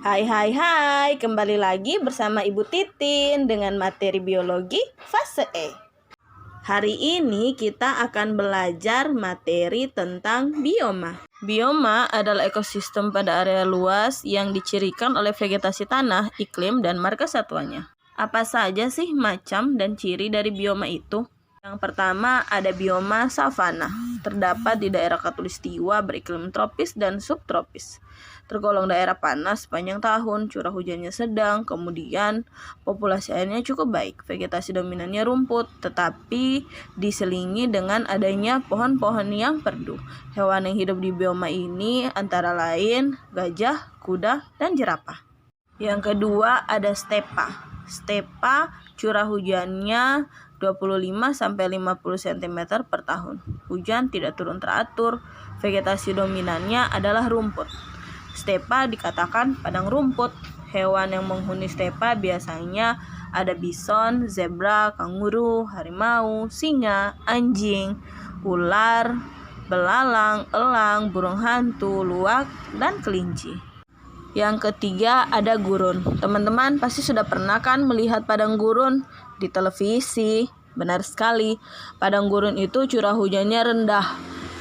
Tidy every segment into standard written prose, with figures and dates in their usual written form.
Hai hai hai, kembali lagi bersama Ibu Titin dengan materi biologi fase E. Hari ini kita akan belajar materi tentang bioma. Bioma adalah ekosistem pada area luas yang dicirikan oleh vegetasi tanah, iklim, dan marga satwanya. Apa saja sih macam dan ciri dari bioma itu? Yang pertama ada bioma savana, terdapat di daerah khatulistiwa beriklim tropis dan subtropis. Tergolong daerah panas sepanjang tahun, curah hujannya sedang, kemudian populasi airnya cukup baik. Vegetasi dominannya rumput, tetapi diselingi dengan adanya pohon-pohon yang perdu. Hewan yang hidup di bioma ini antara lain gajah, kuda, dan jerapah. Yang kedua ada stepa. Stepa curah hujannya 25-50 cm per tahun. Hujan tidak turun teratur. Vegetasi dominannya adalah rumput. Stepa dikatakan padang rumput. Hewan yang menghuni stepa biasanya ada bison, zebra, kanguru, harimau, singa, anjing, ular, belalang, elang, burung hantu, luwak, dan kelinci. Yang ketiga ada gurun. Teman-teman pasti sudah pernah kan melihat padang gurun di televisi? Benar sekali, padang gurun itu curah hujannya rendah.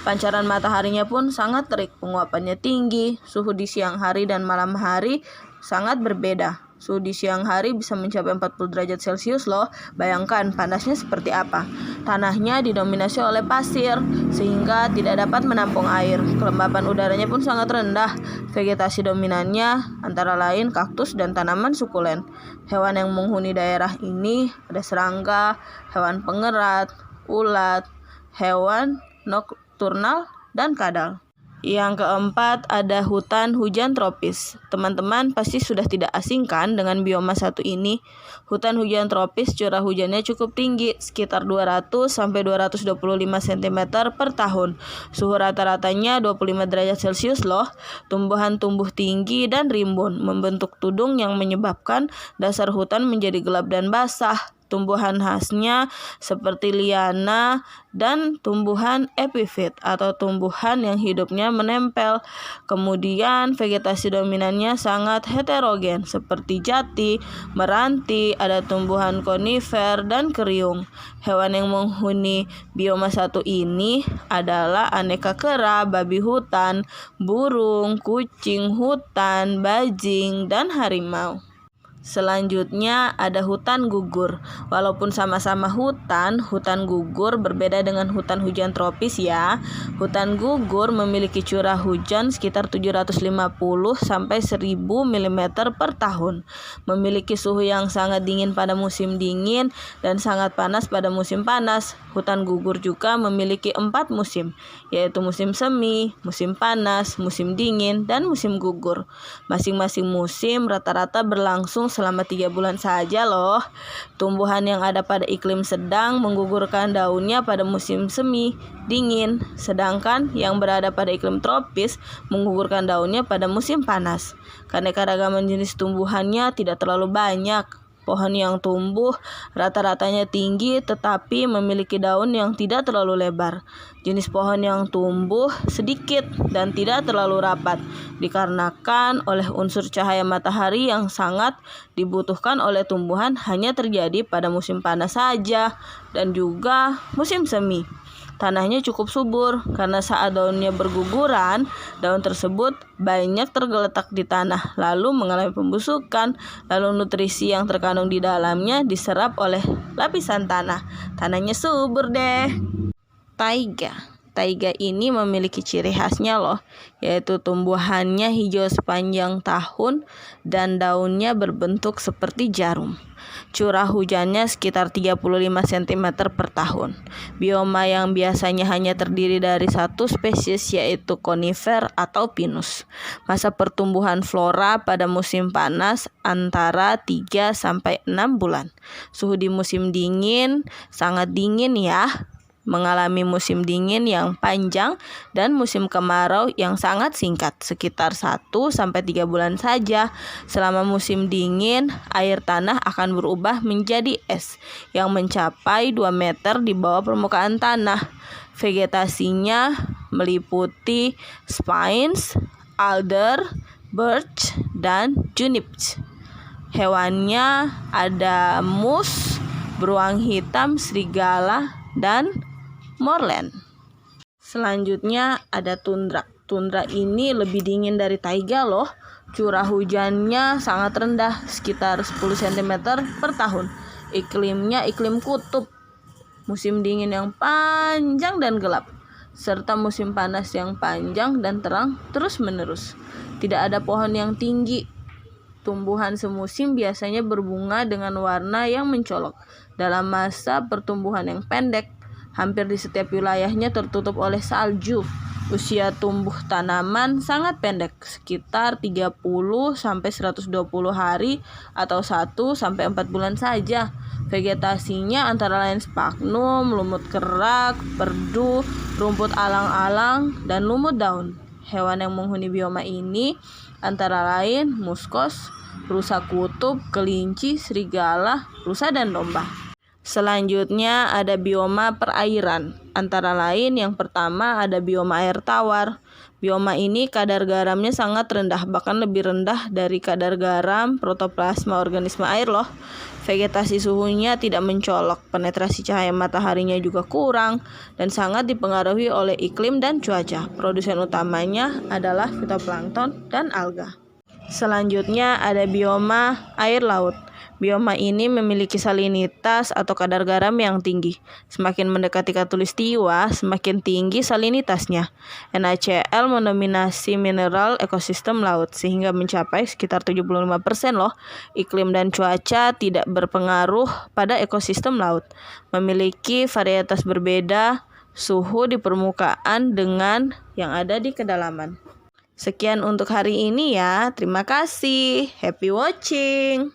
Pancaran mataharinya pun sangat terik, penguapannya tinggi, suhu di siang hari dan malam hari sangat berbeda. Suhu di siang hari bisa mencapai 40 derajat Celcius loh. Bayangkan panasnya seperti apa. Tanahnya didominasi oleh pasir sehingga tidak dapat menampung air. Kelembapan udaranya pun sangat rendah. Vegetasi dominannya antara lain kaktus dan tanaman sukulen. Hewan yang menghuni daerah ini ada serangga, hewan pengerat, ulat, hewan nokturnal, dan kadal. Yang keempat ada hutan hujan tropis. Teman-teman pasti sudah tidak asing kan dengan bioma satu ini. Hutan hujan tropis curah hujannya cukup tinggi, sekitar 200-225 cm per tahun. Suhu rata-ratanya 25 derajat Celcius loh. Tumbuhan tumbuh tinggi dan rimbun, membentuk tudung yang menyebabkan dasar hutan menjadi gelap dan basah. Tumbuhan khasnya seperti liana dan tumbuhan epifit atau tumbuhan yang hidupnya menempel. Kemudian vegetasi dominannya sangat heterogen seperti jati, meranti, ada tumbuhan konifer dan keriung. Hewan yang menghuni bioma satu ini adalah aneka kera, babi hutan, burung, kucing hutan, bajing, dan harimau. Selanjutnya ada hutan gugur. Walaupun sama-sama hutan gugur berbeda dengan hutan hujan tropis ya. Hutan gugur memiliki curah hujan sekitar 750 sampai 1000 mm per tahun. Memiliki suhu yang sangat dingin pada musim dingin dan sangat panas pada musim panas. Hutan gugur juga memiliki 4 musim, yaitu musim semi, musim panas, musim dingin, dan musim gugur. Masing-masing musim rata-rata berlangsung selama 3 bulan saja loh. Tumbuhan yang ada pada iklim sedang menggugurkan daunnya pada musim semi dingin, sedangkan yang berada pada iklim tropis menggugurkan daunnya pada musim panas. Keanekaragaman jenis tumbuhannya tidak terlalu banyak. Pohon yang tumbuh rata-ratanya tinggi tetapi memiliki daun yang tidak terlalu lebar. Jenis pohon yang tumbuh sedikit dan tidak terlalu rapat dikarenakan oleh unsur cahaya matahari yang sangat dibutuhkan oleh tumbuhan hanya terjadi pada musim panas saja dan juga musim semi. Tanahnya cukup subur karena saat daunnya berguguran, daun tersebut banyak tergeletak di tanah lalu mengalami pembusukan, lalu nutrisi yang terkandung di dalamnya diserap oleh lapisan tanah. Tanahnya subur deh. Taiga ini memiliki ciri khasnya loh, yaitu tumbuhannya hijau sepanjang tahun dan daunnya berbentuk seperti jarum. Curah hujannya sekitar 35 cm per tahun. Bioma yang biasanya hanya terdiri dari satu spesies yaitu konifer atau pinus. Masa pertumbuhan flora pada musim panas antara 3-6 bulan. Suhu di musim dingin sangat dingin ya. Mengalami musim dingin yang panjang dan musim kemarau yang sangat singkat, sekitar 1-3 bulan saja. Selama musim dingin, air tanah akan berubah menjadi es yang mencapai 2 meter di bawah permukaan tanah. Vegetasinya meliputi spines, alder, birch, dan juniper. Hewannya ada mus, beruang hitam, serigala, dan moorland. Selanjutnya ada tundra. Tundra ini lebih dingin dari taiga loh. Curah hujannya sangat rendah, sekitar 10 cm per tahun. Iklimnya iklim kutub. Musim dingin yang panjang dan gelap, serta musim panas yang panjang dan terang terus-menerus. Tidak ada pohon yang tinggi. Tumbuhan semusim biasanya berbunga dengan warna yang mencolok. Dalam masa pertumbuhan yang pendek, hampir di setiap wilayahnya tertutup oleh salju. Usia tumbuh tanaman sangat pendek, sekitar 30-120 hari atau 1-4 bulan saja. Vegetasinya antara lain sphagnum, lumut kerak, perdu, rumput alang-alang, dan lumut daun. Hewan yang menghuni bioma ini antara lain muskos, rusa kutub, kelinci, serigala, rusa, dan domba. Selanjutnya ada bioma perairan. Antara lain yang pertama ada bioma air tawar. Bioma ini kadar garamnya sangat rendah, bahkan lebih rendah dari kadar garam protoplasma organisme air loh. Vegetasi suhunya tidak mencolok, penetrasi cahaya mataharinya juga kurang, dan sangat dipengaruhi oleh iklim dan cuaca. Produsen utamanya adalah fitoplankton dan alga. Selanjutnya ada bioma air laut. Bioma ini memiliki salinitas atau kadar garam yang tinggi. Semakin mendekati khatulistiwa, semakin tinggi salinitasnya. NaCl mendominasi mineral ekosistem laut sehingga mencapai sekitar 75% loh. Iklim dan cuaca tidak berpengaruh pada ekosistem laut. Memiliki varietas berbeda suhu di permukaan dengan yang ada di kedalaman. Sekian untuk hari ini ya. Terima kasih. Happy watching.